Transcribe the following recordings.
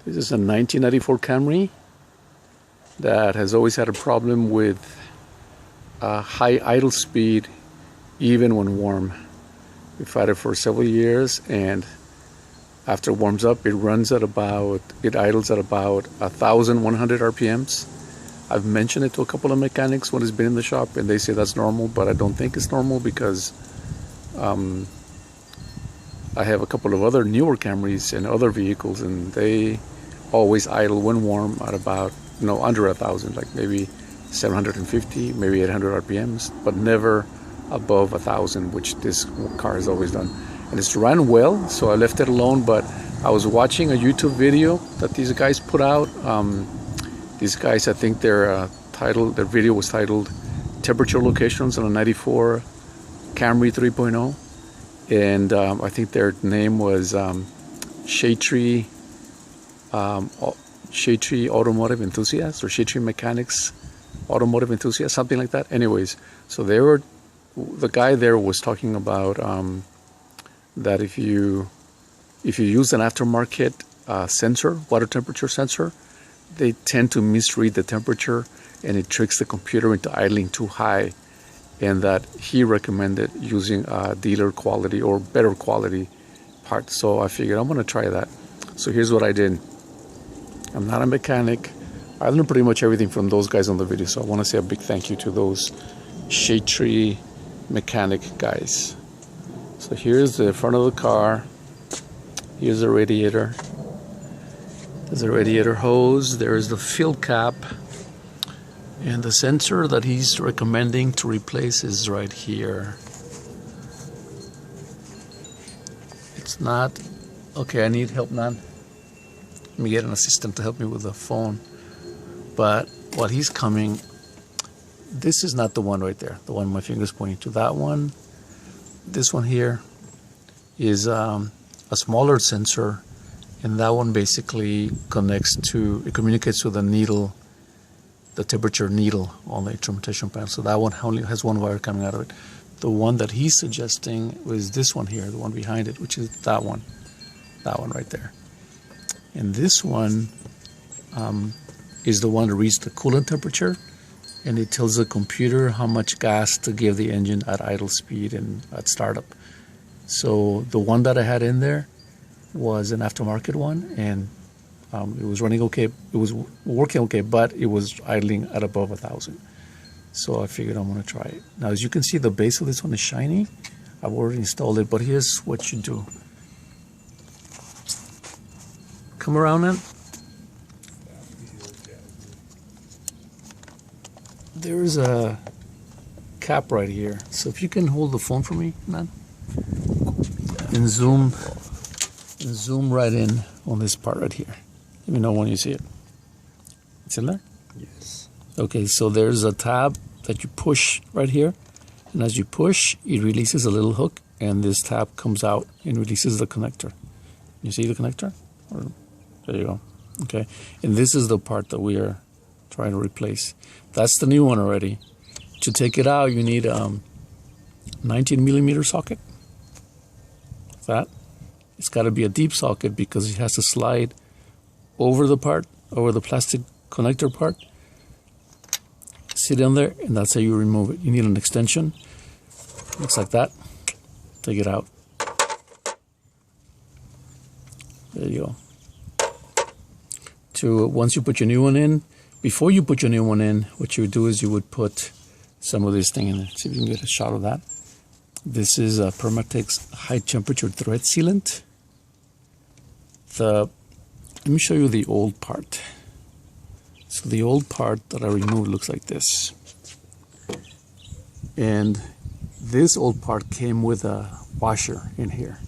This is a 1994 Camry that has always had a problem with high idle speed even when warm. We've had it for several years, and after it warms up it idles at about 1,100 RPMs. I've mentioned it to a couple of mechanics when it's been in the shop, and they say that's normal, but I don't think it's normal because I have a couple of other newer Camrys and other vehicles, and they always idle when warm at about under 1,000, like maybe 750, maybe 800 RPMs, but never above 1,000, which this car has always done. And it's run well, so I left it alone. But I was watching a YouTube video that these guys put out. These guys, I think their video was titled "Temperature Locations on a '94 Camry 3.0," and I think their name was Shade Tree Automotive Enthusiast, or Shade Tree Mechanics Automotive Enthusiast, something like that. Anyways, so the guy there was talking about that if you use an aftermarket sensor, water temperature sensor, they tend to misread the temperature, and it tricks the computer into idling too high, and that he recommended using dealer quality or better quality parts. So I figured I'm going to try that. So here's what I did. I'm not a mechanic. I learned pretty much everything from those guys on the video, so I want to say a big thank you to those Shade Tree mechanic guys. So here's the front of the car. Here's the radiator. There's a radiator hose. There's the fill cap. And the sensor that he's recommending to replace is right here. It's not... Okay, I need help, Nan. Let me get an assistant to help me with the phone. But what he's coming... This is not the one right there. The one my finger's pointing to. That one. This one here is a smaller sensor. And that one basically communicates to the needle, the temperature needle on the instrumentation panel. So that one only has one wire coming out of it. The one that he's suggesting was this one here, the one behind it, which is that one right there. And this one is the one that reads the coolant temperature, and it tells the computer how much gas to give the engine at idle speed and at startup. So the one that I had in there was an aftermarket one, and it was running okay. It was working okay, but it was idling at above 1,000. So I figured I'm going to try it. Now, as you can see, the base of this one is shiny. I've already installed it, but here's what you do. Come around, man. There's a cap right here. So if you can hold the phone for me, man, and zoom right in on this part right here. Let me know when you see it. It's in there? Yes. Okay, so there's a tab that you push right here, and as you push, it releases a little hook, and this tab comes out and releases the connector. You see the connector? There you go. Okay, and this is the part that we are trying to replace. That's the new one already. To take it out, you need a 19mm socket. That. It's got to be a deep socket because it has to slide over the plastic connector part. Sit down there, and that's how you remove it. You need an extension. Looks like that. Take it out. There you go. Once you put your new one in, before you put your new one in, what you would do is you would put some of this thing in there. See if you can get a shot of that. This is a Permatex high temperature thread sealant. Let me show you the old part. So the old part that I removed looks like this. And this old part came with a washer in here.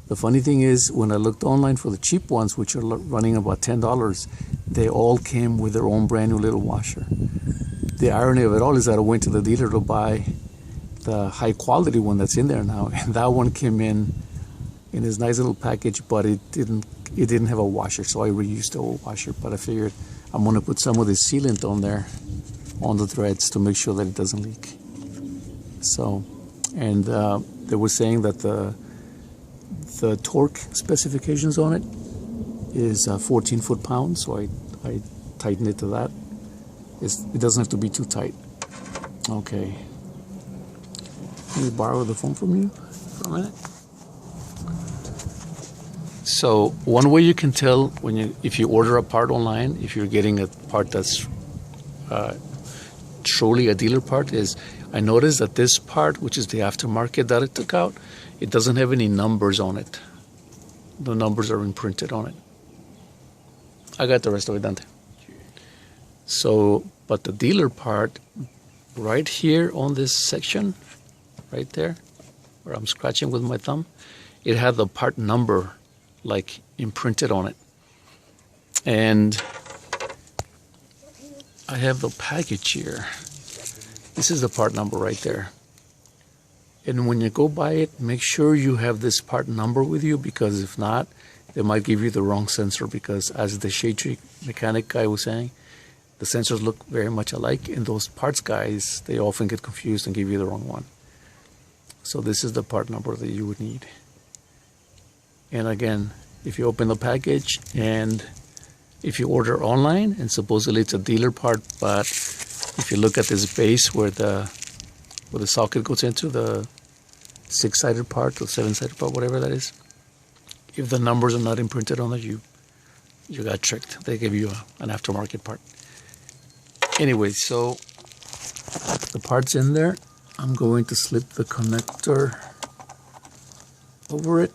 The funny thing is, when I looked online for the cheap ones, which are running about $10, they all came with their own brand new little washer. The irony of it all is that I went to the dealer to buy the high quality one that's in there now, and that one came in this nice little package, but it didn't have a washer, so I reused the old washer. But I figured I'm going to put some of this sealant on there, on the threads, to make sure that it doesn't leak. So, and they were saying that the torque specifications on it is 14 foot-pounds, so I tighten it to that. It doesn't have to be too tight. Okay. Let me borrow the phone from you for a minute. So one way you can tell if you order a part online, if you're getting a part that's truly a dealer part, is I noticed that this part, which is the aftermarket that I took out, it doesn't have any numbers on it. The numbers are imprinted on it. I got the rest of it done. So, but the dealer part, right here on this section, right there, where I'm scratching with my thumb, it had the part number like imprinted on it. And I have the package here. This is the part number right there. And when you go buy it, make sure you have this part number with you, because if not, they might give you the wrong sensor, because as the shade tree mechanic guy was saying, the sensors look very much alike, and those parts guys, they often get confused and give you the wrong one. So this is the part number that you would need. And again, if you open the package and if you order online, and supposedly it's a dealer part, but if you look at this base where the socket goes into, the 6-sided part or 7-sided part, whatever that is, if the numbers are not imprinted on it, you got tricked. They give you an aftermarket part. Anyway, so the part's in there. I'm going to slip the connector over it.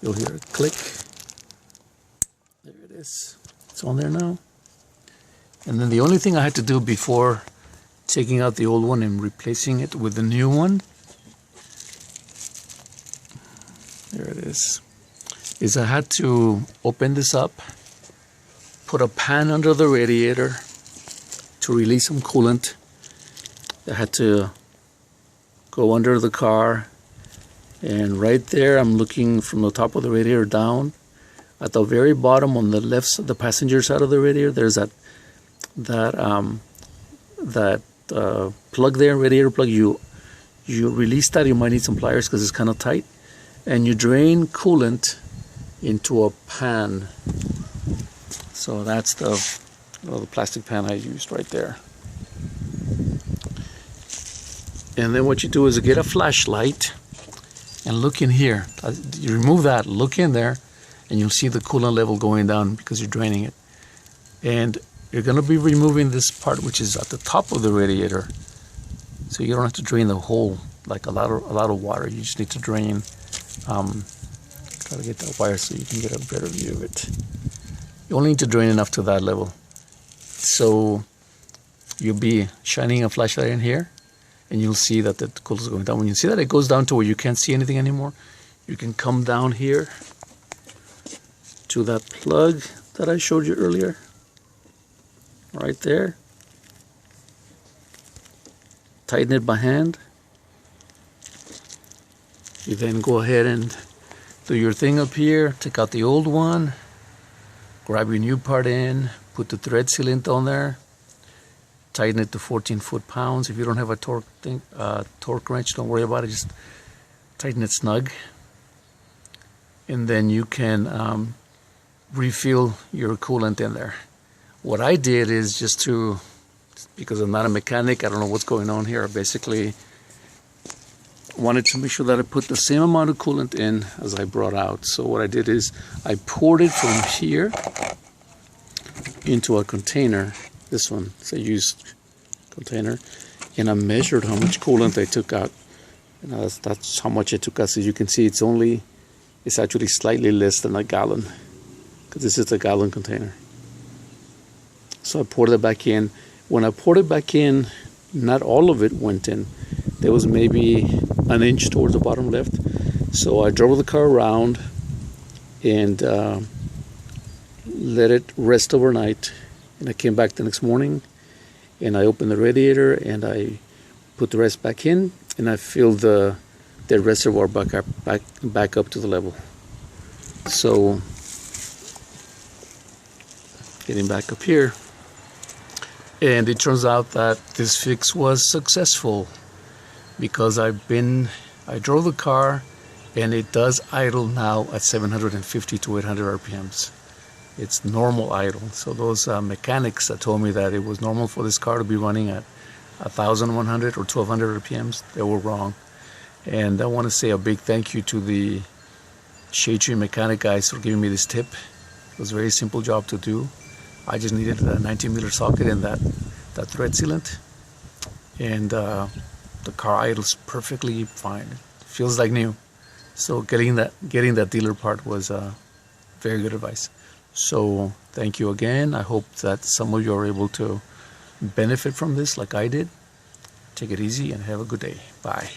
You'll hear it click. There it is. It's on there now. And then the only thing I had to do before taking out the old one and replacing it with the new one, there it is I had to open this up, put a pan under the radiator to release some coolant. I had to go under the car, and right there I'm looking from the top of the radiator down. At the very bottom on the left side, the passenger side of the radiator, there's that plug there, radiator plug. You release that. You might need some pliers because it's kind of tight, and you drain coolant into a pan. So that's the plastic pan I used right there. And then what you do is you get a flashlight and look in here. You remove that, look in there, and you'll see the coolant level going down because you're draining it. And you're going to be removing this part which is at the top of the radiator, so you don't have to drain the whole, like a lot of water. You just need to drain. Try to get that wire so you can get a better view of it. You only need to drain enough to that level. So you'll be shining a flashlight in here, and you'll see that the coolant is going down. When you see that it goes down to where you can't see anything anymore, you can come down here to that plug that I showed you earlier. Right there. Tighten it by hand. You then go ahead and do your thing up here. Take out the old one. Grab your new part in. Put the thread sealant on there. Tighten it to 14 foot-pounds. If you don't have a torque wrench, don't worry about it. Just tighten it snug. And then you can refill your coolant in there. What I did is because I'm not a mechanic, I don't know what's going on here. I basically wanted to make sure that I put the same amount of coolant in as I brought out. So what I did is I poured it from here into a container. This one, it's a used container. And I measured how much coolant I took out. And that's how much I took out. So you can see it's actually slightly less than a gallon, because this is a gallon container. So I poured it back in. When I poured it back in, not all of it went in. There was maybe an inch towards the bottom left. So I drove the car around and let it rest overnight. And I came back the next morning and I opened the radiator and I put the rest back in, and I filled the reservoir back up to the level. So getting back up here, and it turns out that this fix was successful, because I drove the car and it does idle now at 750 to 800 RPMs. It's normal idle. So those mechanics that told me that it was normal for this car to be running at 1,100 or 1,200 RPMs, they were wrong. And I want to say a big thank you to the shade tree mechanic guys for giving me this tip. It was a very simple job to do. I just needed a 19mm socket and that thread sealant, and the car idles perfectly fine. It feels like new. So getting that dealer part was very good advice. So thank you again. I hope that some of you are able to benefit from this like I did. Take it easy and have a good day. Bye.